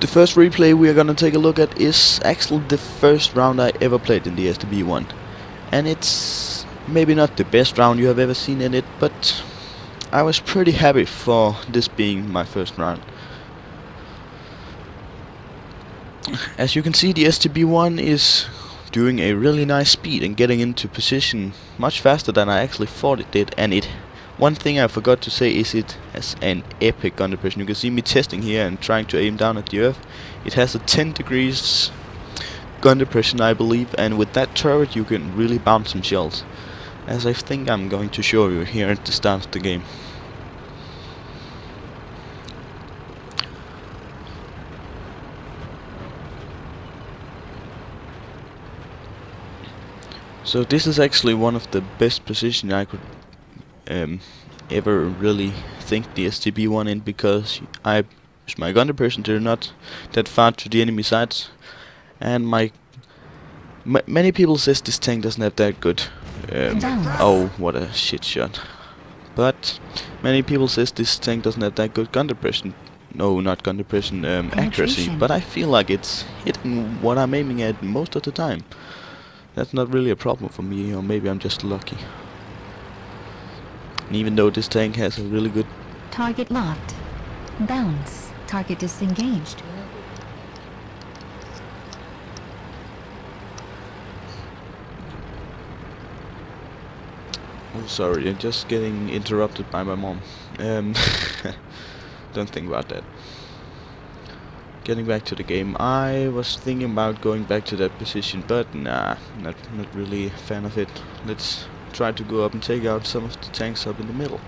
The first replay we are gonna take a look at is actually the first round I ever played in the STB-1. And it's maybe not the best round you have ever seen in it, but I was pretty happy for this being my first round. As you can see, the STB-1 is doing a really nice speed and getting into position much faster than I actually thought it did. And one thing I forgot to say is it has an epic gun depression. You can see me testing here and trying to aim down at the earth. It has a 10 degrees gun depression, I believe, and with that turret you can really bounce some shells, as I think I'm going to show you here at the start of the game. So this is actually one of the best positions I could ever really think the STB-1 in, because I use my gun depression to not that far to the enemy sides, and many people says this tank doesn't have that good oh, what a shit shot. But many people says this tank doesn't have that good gun depression. No, not gun depression, accuracy. But I feel like it's hitting what I'm aiming at most of the time. That's not really a problem for me, or maybe I'm just lucky. And even though this tank has a really good... Target locked. Bounce. Target disengaged. Oh, sorry, I'm just getting interrupted by my mom. Don't think about that. Getting back to the game, I was thinking about going back to that position, but nah, not really a fan of it. Let's try to go up and take out some of the tanks up in the middle.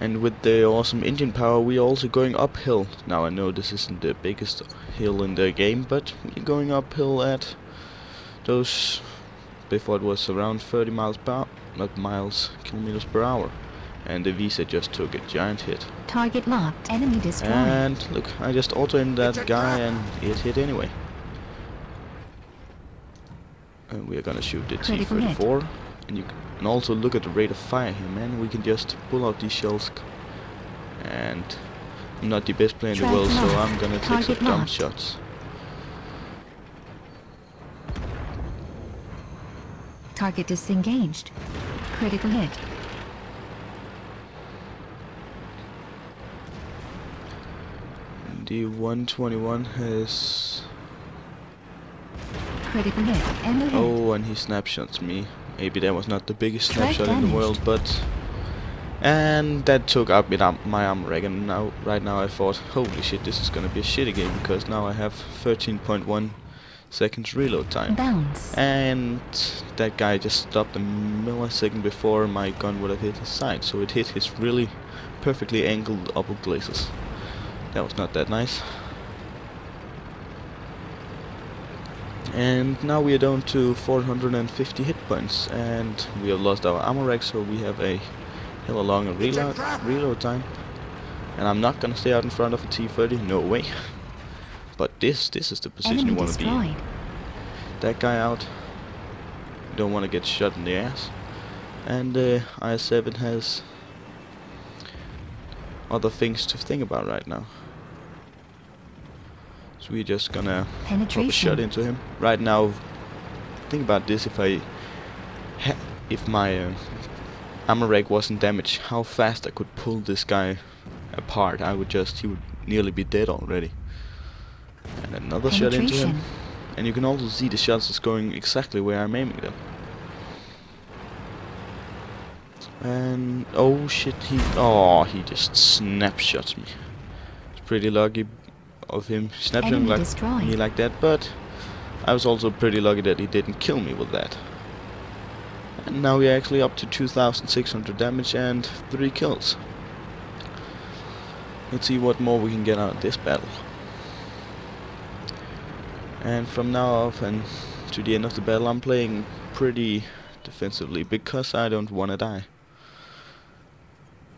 And with the awesome engine power, we are also going uphill. Now I know this isn't the biggest hill in the game, but we're going uphill at those... Before it was around 30 miles per hour, not miles, kilometers per hour. And the Visa just took a giant hit. Target locked. Enemy destroyed. And look, I just auto-aimed that guy and it hit anyway. And we are gonna shoot the T-34. And you can also look at the rate of fire here, man. We can just pull out these shells. And I'm not the best player in the world, so I'm gonna take some jump shots. Target disengaged. Critical hit. The 121 has... Critical hit. End hit. Oh, and he snapshots me. Maybe that was not the biggest snapshot in the world, but... And that took out my armor rack, and now, right now I thought, holy shit, this is gonna be a shitty game, because now I have 13.1 seconds reload time. Bounce. And that guy just stopped a millisecond before my gun would have hit his side, so it hit his really perfectly angled upper glazes. That was not that nice. And now we are down to 450 hit points, and we have lost our armor rack, so we have a hella longer reload time. And I'm not gonna stay out in front of a T-30, no way. But this is the position you want to be in. That guy out. You don't want to get shot in the ass. And the IS-7 has other things to think about right now. So we're just gonna pop a shot into him. Right now, think about this: if my armor rack wasn't damaged, how fast I could pull this guy apart. He would nearly be dead already. And another shot into him. And you can also see the shots is going exactly where I'm aiming them. And oh shit, he just snapshots me. It's pretty lucky of him snapshotting me like that, but I was also pretty lucky that he didn't kill me with that. And now we're actually up to 2,600 damage and 3 kills. Let's see what more we can get out of this battle. And from now off and to the end of the battle, I'm playing pretty defensively, because I don't want to die.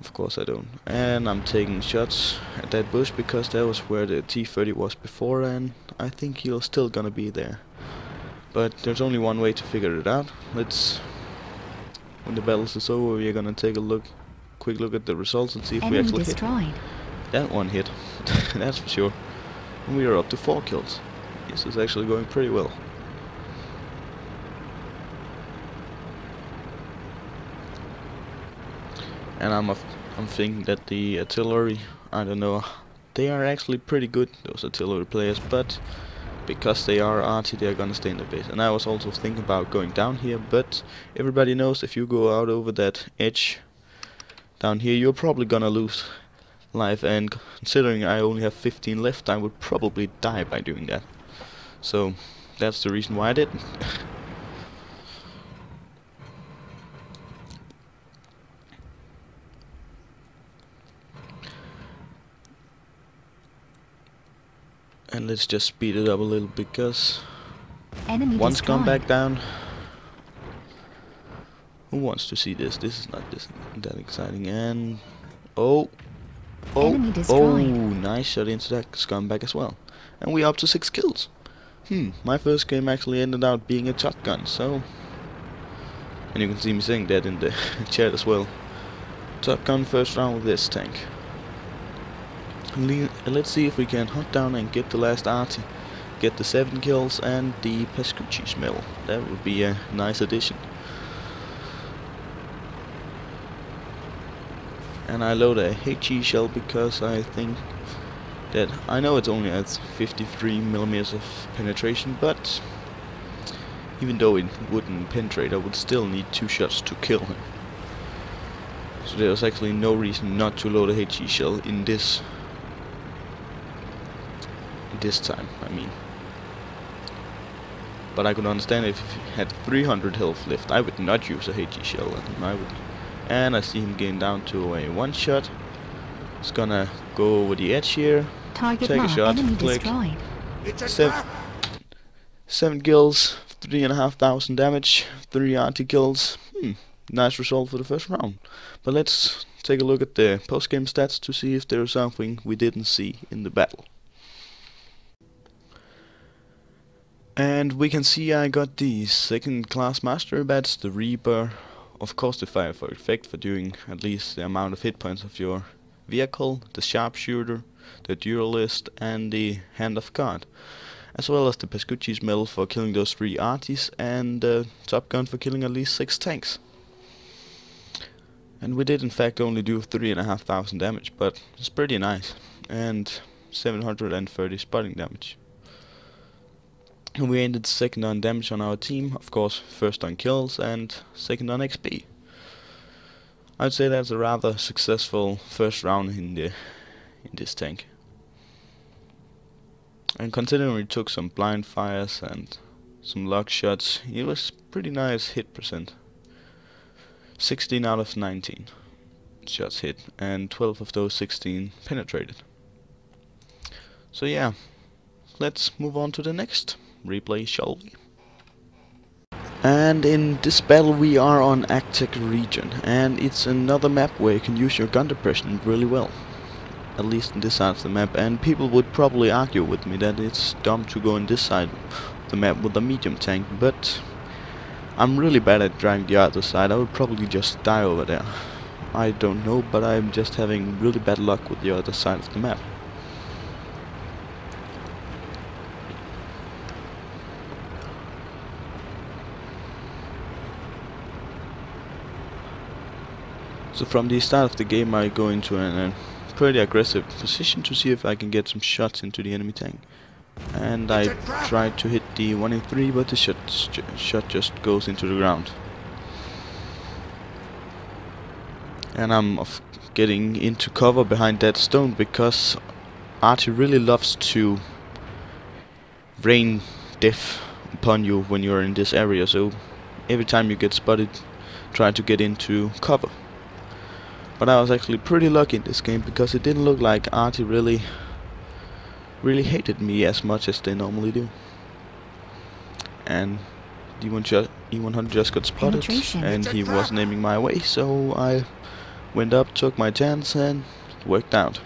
Of course I don't. And I'm taking shots at that bush, because that was where the T-30 was before, and I think he's still gonna be there. But there's only one way to figure it out. Let's when the battles is over, we're gonna take a quick look at the results and see if we Enemy actually destroyed. hit. That one hit, that's for sure. And we are up to 4 kills. This is actually going pretty well. And I'm thinking that the artillery, I don't know, they are actually pretty good, those artillery players, but because they are arty, they're gonna stay in the base. And I was also thinking about going down here, but everybody knows if you go out over that edge down here, you're probably gonna lose life, and considering I only have 15 left, I would probably die by doing that. So that's the reason why I didn't. And let's just speed it up a little, because Enemy one's destroyed. gone back down. Who wants to see this? This is not that exciting. And Enemy destroyed. nice shot into that scumbag as well. And we're up to 6 kills. My first game actually ended out being a shotgun, so... And you can see me saying that in the chat as well. Top gun first round with this tank. Let's see if we can hunt down and get the last arty. Get the 7 kills and the Pescucci smell. That would be a nice addition. And I load a HE shell because I think that I know it's only at 53 millimeters of penetration, but even though it wouldn't penetrate, I would still need 2 shots to kill him. So there's actually no reason not to load a HE shell in this time, I mean. But I could understand if he had 300 health left, I would not use a HE shell, and I see him getting down to a 1 shot. It's gonna go over the edge here. Target take a locked. shot, Enemy click. destroyed. 7 kills, 3,500 damage, 3 arty kills. Nice result for the first round. But let's take a look at the post-game stats to see if there's something we didn't see in the battle. And we can see I got the 2nd class master badge, the Reaper, of course the Fire for effect for doing at least the amount of hit points of your vehicle, the Sharpshooter, the Duelist, and the Hand of God, as well as the Pescucci's medal for killing those 3 arties, and the Top Gun for killing at least 6 tanks. And we did in fact only do 3,500 damage, but it's pretty nice, and 730 spotting damage. And we ended 2nd on damage on our team, of course 1st on kills and 2nd on XP. I'd say that's a rather successful first round in this tank. And considering we took some blind fires and some luck shots, it was pretty nice hit percent. 16 out of 19 shots hit, and 12 of those 16 penetrated. So yeah, let's move on to the next replay, shall we? And in this battle we are on Actec region, and it's another map where you can use your gun depression really well, at least in this side of the map. And people would probably argue with me that it's dumb to go in this side of the map with a medium tank, but I'm really bad at driving the other side. I would probably just die over there. I don't know, but I'm just having really bad luck with the other side of the map. So from the start of the game I go into a pretty aggressive position to see if I can get some shots into the enemy tank. And I tried to hit the 1 in 3, but the shot just goes into the ground. And I'm getting into cover behind that stone because Archie really loves to rain death upon you when you're in this area. So every time you get spotted, try to get into cover. But I was actually pretty lucky in this game because it didn't look like Artie really hated me as much as they normally do. And the E100 just got spotted and he wasn't aiming my way, so I went up, took my chance, and it worked out.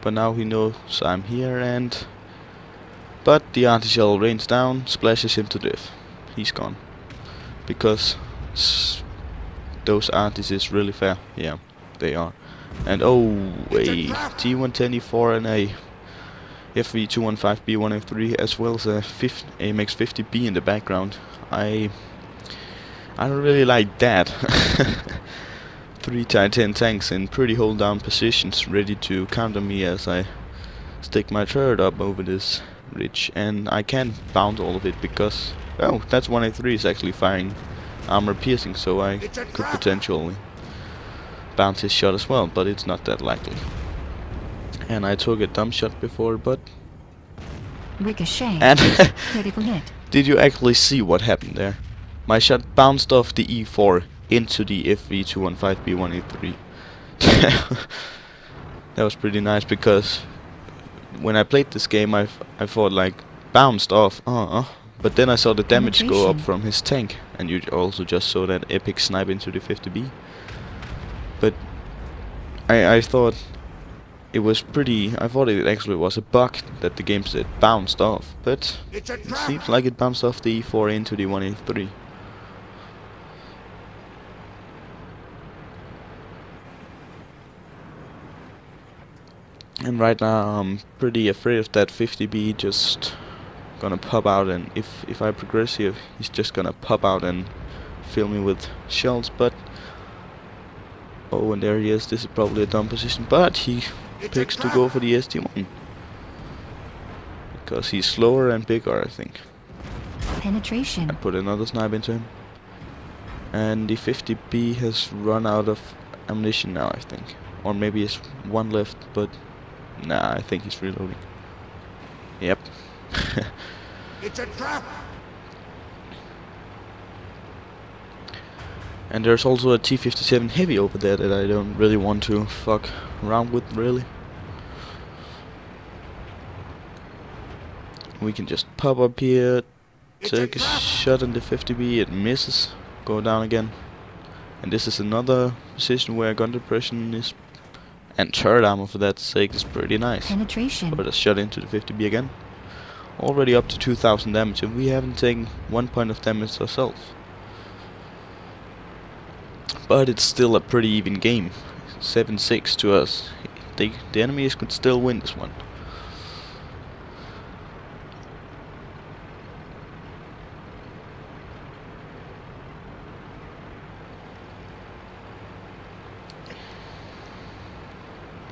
But now he knows I'm here, but the anti-shell rains down, splashes him to death. He's gone. Because those artists is really fair. Yeah, they are. And oh, a T110E4 and a FV215B1A3 as well as a MX50B in the background. I don't really like that. 3 Titan tanks in pretty hold down positions, ready to counter me as I stick my turret up over this ridge, and I can't bounce all of it because, oh, that's 1A3 is actually firing armor piercing, so I could potentially bounce his shot as well, but it's not that likely. And I took a dumb shot before, but ricochet. And critical hit. Did you actually see what happened there? My shot bounced off the E4 into the FV215B1A3. That was pretty nice, because when I played this game I thought like bounced off, but then I saw the damage go up from his tank, and you also just saw that epic snipe into the 50B. But I thought it was pretty, I thought it actually was a bug that the game said bounced off, but it seems like it bounced off the E4 into the 1A3. And right now I'm pretty afraid of that 50B just gonna pop out, and if I progress here, he's just gonna pop out and fill me with shells. But oh, and there he is. This is probably a dumb position, but he picks to go for the ST1 because he's slower and bigger, I think. Penetration. I put another snipe into him, and the 50B has run out of ammunition now, I think, or maybe it's one left, but nah, I think he's reloading. Yep. It's a trap. And there's also a T57 heavy over there that I don't really want to fuck around with, really. We can just pop up here, take a shot in the 50B, it misses, go down again. And this is another position where gun depression is, and turret armor for that sake, is pretty nice. Penetration. Put a shot into the 50B again. Already up to 2000 damage, and we haven't taken 1 point of damage ourselves. But it's still a pretty even game. 7-6 to us. The enemies could still win this one.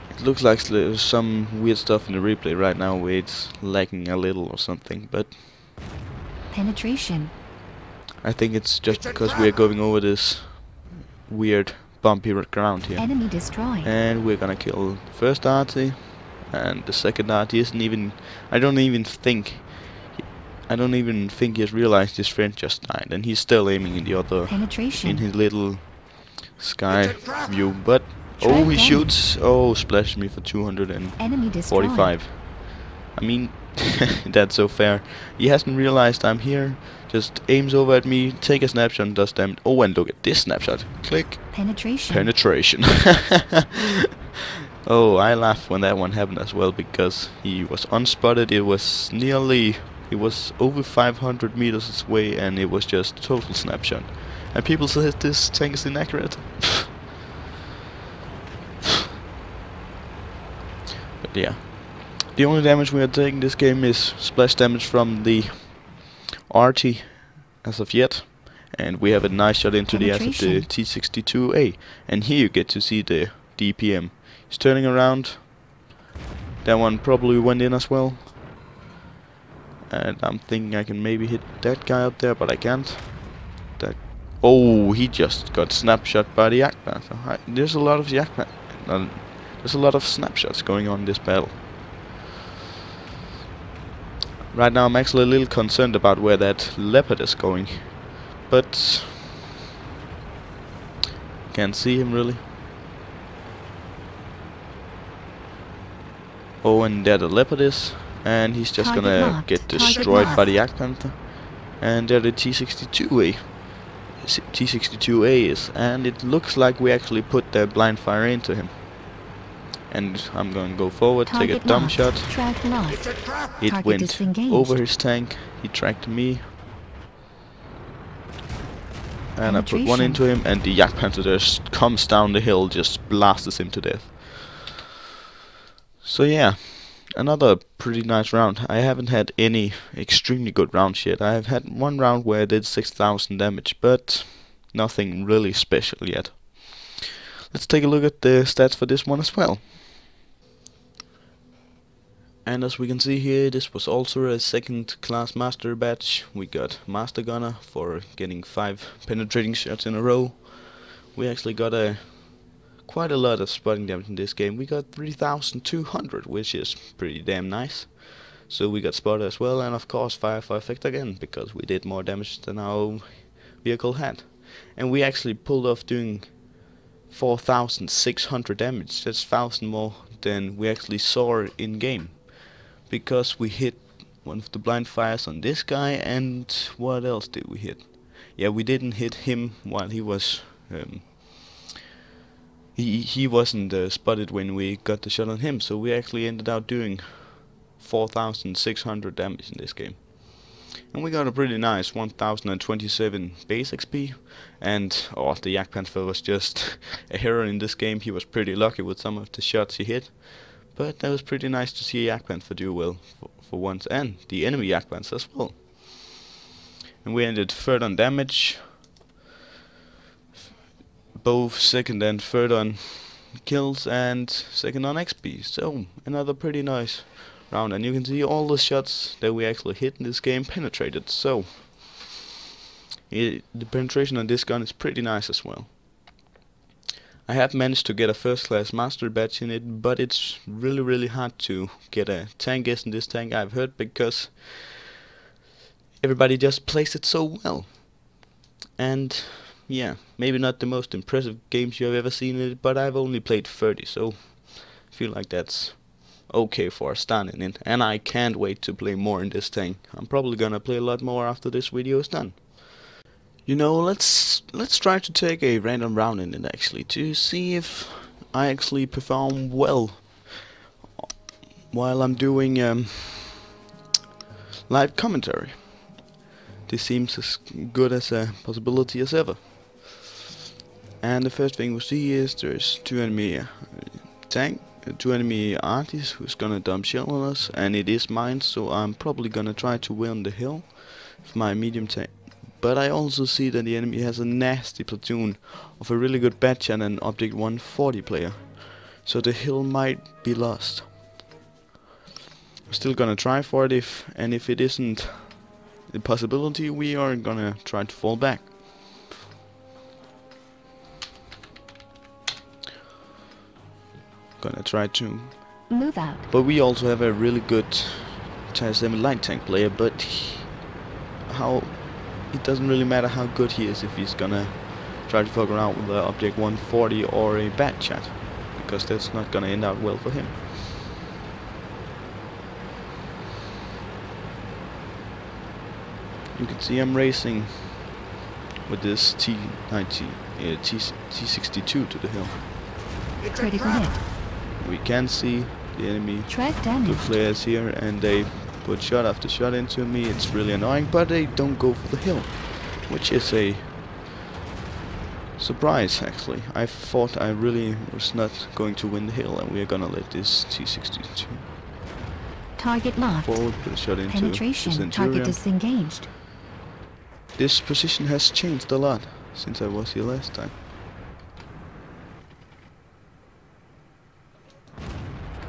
It looks like there's some weird stuff in the replay right now where it's lagging a little or something, but penetration. I think it's just because we're going over this weird bumpy ground here. Enemy destroyed. And we're gonna kill the first arty, and the second arty isn't even, I don't even think he has realized his friend just died, and he's still aiming in the other, penetration. in his little sky view, but oh, he shoots, oh, splashed me for 245. I mean, that's so fair. He hasn't realized I'm here, just aims over at me, take a snapshot and does damage. Oh, and look at this snapshot. Click. Penetration. Penetration. Oh, I laughed when that one happened as well, because he was unspotted. It was over 500 meters away, and it was just total snapshot. And people said this tank is inaccurate. But yeah. The only damage we are taking this game is splash damage from the RT as of yet, and we have a nice shot into the ass of the T62A, and here you get to see the DPM. He's turning around. That one probably went in as well, and I'm thinking I can maybe hit that guy out there, but I can't. Oh, he just got snapshot by the Yakbat. There's a lot of Yakbat. There's a lot of snapshots going on in this battle. Right now I'm actually a little concerned about where that leopard is going, but can't see him really. Oh, and there the leopard is, and he's just gonna get destroyed by the Yak Panther. And there the T62A. T62A is, and it looks like we actually put the blind fire into him. And I'm going to go forward, take a dumb shot. It went over his tank, he tracked me. and I put one into him, and the Yak Panther just comes down the hill, just blasts him to death. So yeah, another pretty nice round. I haven't had any extremely good rounds yet. I have had one round where I did 6,000 damage, but nothing really special yet. Let's take a look at the stats for this one as well. And as we can see here, this was also a second class master badge. We got Master Gunner for getting 5 penetrating shots in a row. We actually got quite a lot of spotting damage in this game. We got 3,200, which is pretty damn nice. So we got spotter as well, and of course fire for effect again, because we did more damage than our vehicle had. And we actually pulled off doing 4,600 damage. That's 1,000 more than we actually saw in game, because we hit one of the blind fires on this guy. And what else did we hit? Yeah, we didn't hit him while he was he wasn't spotted when we got the shot on him, so we actually ended up doing 4,600 damage in this game. And we got a pretty nice 1,027 base XP, and the Yak Panther was just a hero in this game. He was pretty lucky with some of the shots he hit, but that was pretty nice to see a Yak Panther do well for once, and the enemy Yak Panther as well. And we ended third on damage, both second and third on kills, and second on XP. So another pretty nice round, and you can see all the shots that we actually hit in this game penetrated. So the penetration on this gun is pretty nice as well. I have managed to get a first class master badge in it, but it's really hard to get a tank in this tank, I've heard, because everybody just plays it so well. And yeah, maybe not the most impressive games you have ever seen in it, but I've only played 30, so I feel like that's okay for starting in, and I can't wait to play more in this tank. I'm probably gonna play a lot more after this video is done. You know, let's try to take a random round in it actually, to see if I actually perform well while I'm doing live commentary. This seems as good as a possibility as ever. And the first thing we see is there's 2 enemy two enemy artists who's gonna dump shell on us, and it is mine, so I'm probably gonna try to win the hill with my medium tank. But I also see that the enemy has a nasty platoon of a really good badge and an Object 140 player, so the hill might be lost. I'm still gonna try for it, if it isn't a possibility, we are gonna try to fall back. Gonna try to Move out. But we also have a really good Tier 7 light tank player, but it doesn't really matter how good he is if he's gonna try to fuck around with the Object 140 or a bad chat, because that's not gonna end out well for him. You can see I'm racing with this T62 to the hill. Critical hit. We can see the enemy Track good damage. players here, and they put shot after shot into me. It's really annoying, but they don't go for the hill, which is a surprise actually. I thought I really was not going to win the hill, and we are gonna let this T62 Target locked. forward, put a shot into the Penetration. Target Centurion. disengaged. This position has changed a lot since I was here last time.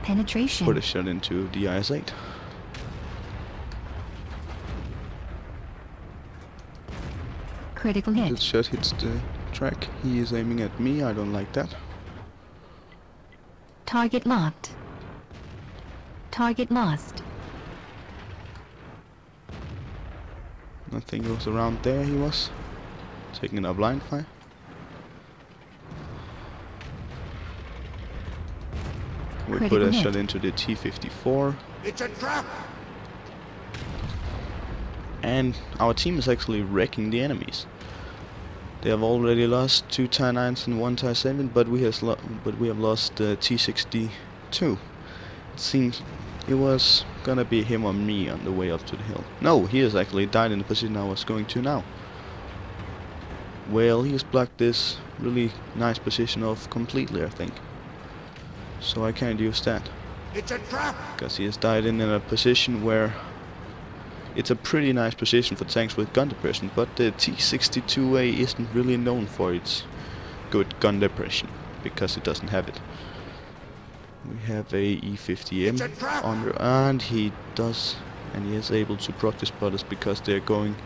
Penetration. Put a shot into the IS-8. Critical hit. This shot hits the track. He is aiming at me. I don't like that. Target locked. Target lost. I think it was around there he was. Taking a blind fire. We put Critical a hit. shot into the T-54. It's a trap! And our team is actually wrecking the enemies. They have already lost 2 Tier 9s and 1 Tier 7, but we have lost the T-62. It seems it was gonna be him or me on the way up to the hill. No, he has actually died in the position I was going to now. well, he's blocked this really nice position off completely, I think. So I can't use that. It's a trap! Because he has died in a position where it's a pretty nice position for tanks with gun depression, but the T-62A isn't really known for its good gun depression, because it doesn't have it. We have a E-50M under, and he is able to proc the spotters because they're going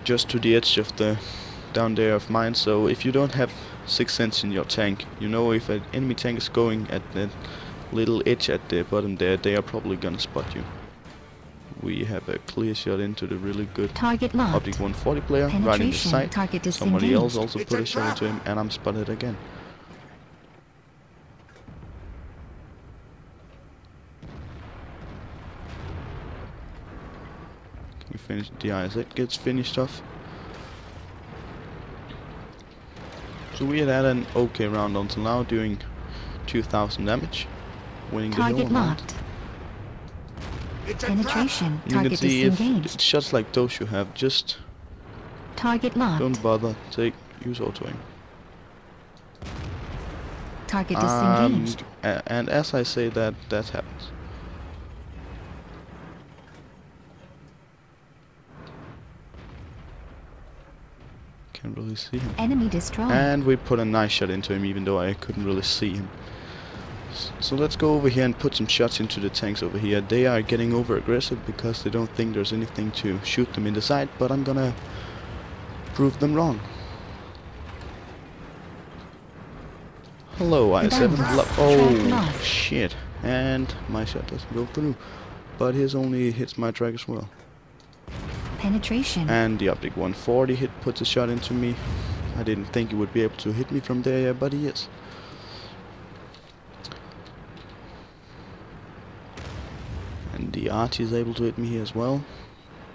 just to the edge of the down there of mine. So if you don't have sixth sense in your tank, you know if an enemy tank is going at the little edge at the bottom there, they are probably gonna spot you. We have a clear shot into the really good Target locked. Optic 140 player right in the sight. Target Somebody else disengaged. also put a shot into him, and I'm spotted again. Can we finish? The ISX gets finished off. So we had an okay round until now, doing 2,000 damage, winning the whole Target round. locked. Penetration. You can Target see if disengaged. shots like those you have, just Target locked. don't bother. Use auto aim. Target disengaged. And as I say that happens. Can't really see him. Enemy destroyed. And we put a nice shot into him, even though I couldn't really see him. So let's go over here and put some shots into the tanks over here. They are getting over aggressive because they don't think there's anything to shoot them in the side, but I'm gonna prove them wrong. Hello, I7. Oh, shit. And my shot doesn't go through. But his only hits my track as well. Penetration. And the Optic 140 puts a shot into me. I didn't think he would be able to hit me from there, but he is. And the RT is able to hit me here as well.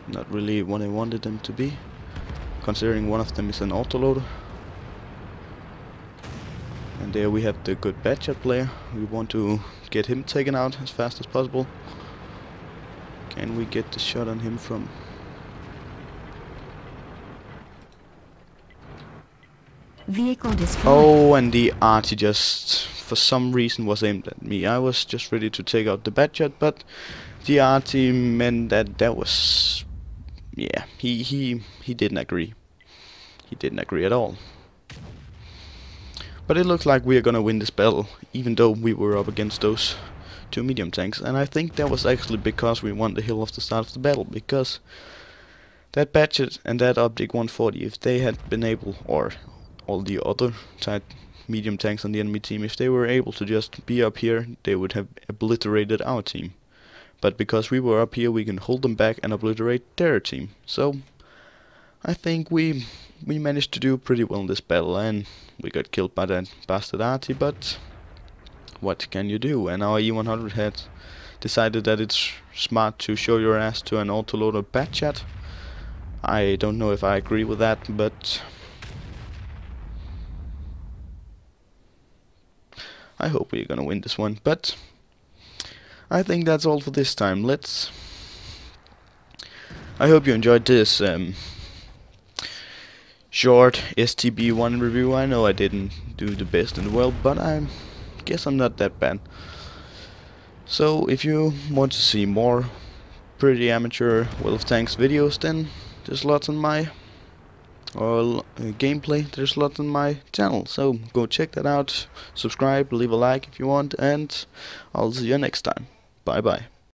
Not really what I wanted them to be, considering one of them is an autoloader. And there we have the good Badger player. We want to get him taken out as fast as possible. Can we get the shot on him from... Vehicle destroyed. Oh, and the RT just, for some reason, was aimed at me. I was just ready to take out the Badger, but the RT meant that was... Yeah, he didn't agree. He didn't agree at all. But it looks like we are gonna win this battle, even though we were up against those two medium tanks. And I think that was actually because we won the hill of the start of the battle, because that Badger and that Optic 140, if they had been able, or all the other type medium tanks on the enemy team, if they were able to just be up here, they would have obliterated our team. But because we were up here, we can hold them back and obliterate their team. So I think we managed to do pretty well in this battle, and we got killed by that bastard RT, but what can you do? And our E100 had decided that it's smart to show your ass to an autoloader Badger. I don't know if I agree with that, but I hope we're gonna win this one. But I think that's all for this time. I hope you enjoyed this short STB-1 review. I know I didn't do the best in the world, but I guess I'm not that bad. So if you want to see more pretty amateur World of Tanks videos, then there's lots on my gameplay, there's lots on my channel, so go check that out, subscribe, leave a like if you want, and I'll see you next time. Bye bye.